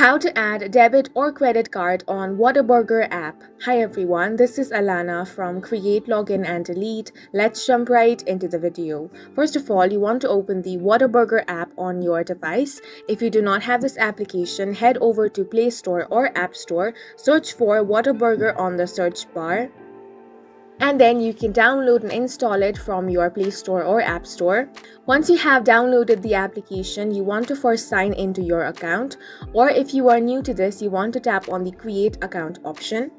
How to add debit or credit card on Whataburger app. Hi everyone, this is Alana from Create, Login and Delete. Let's jump right into the video. First of all, you want to open the Whataburger app on your device. If you do not have this application, head over to Play Store or App Store, search for Whataburger on the search bar, and then you can download and install it from your Play Store or App Store. Once you have downloaded the application, you want to first sign into your account, or if you are new to this, you want to tap on the Create Account option.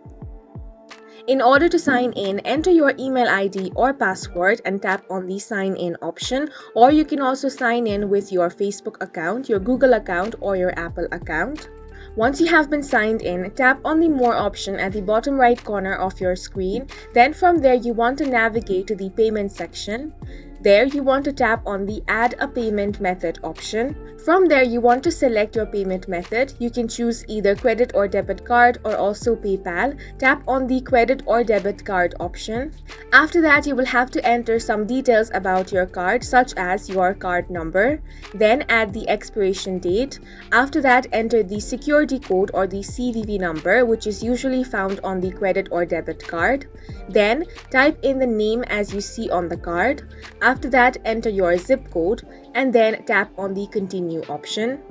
In order to sign in, enter your email ID or password and tap on the Sign In option, or you can also sign in with your Facebook account, your Google account, or your Apple account. Once you have been signed in, tap on the More option at the bottom right corner of your screen. Then from there, you want to navigate to the Payment section. There, you want to tap on the Add a Payment Method option. From there, you want to select your payment method. You can choose either credit or debit card or also PayPal. Tap on the Credit or Debit Card option. After that, you will have to enter some details about your card, such as your card number. Then add the expiration date. After that, enter the security code or the CVV number, which is usually found on the credit or debit card. Then type in the name as you see on the card. After that, enter your zip code and then tap on the Continue option.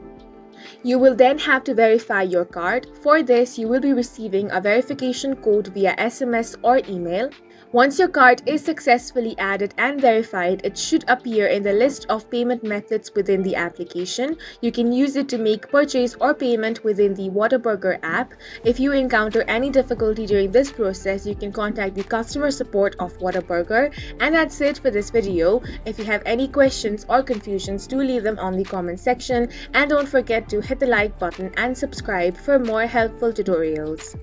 You will then have to verify your card. For this, you will be receiving a verification code via SMS or email. Once your card is successfully added and verified, it should appear in the list of payment methods within the application. You can use it to make purchase or payment within the Whataburger app. If you encounter any difficulty during this process, you can contact the customer support of Whataburger. And that's it for this video. If you have any questions or confusions, do leave them on the comment section. And don't forget to hit the like button and subscribe for more helpful tutorials.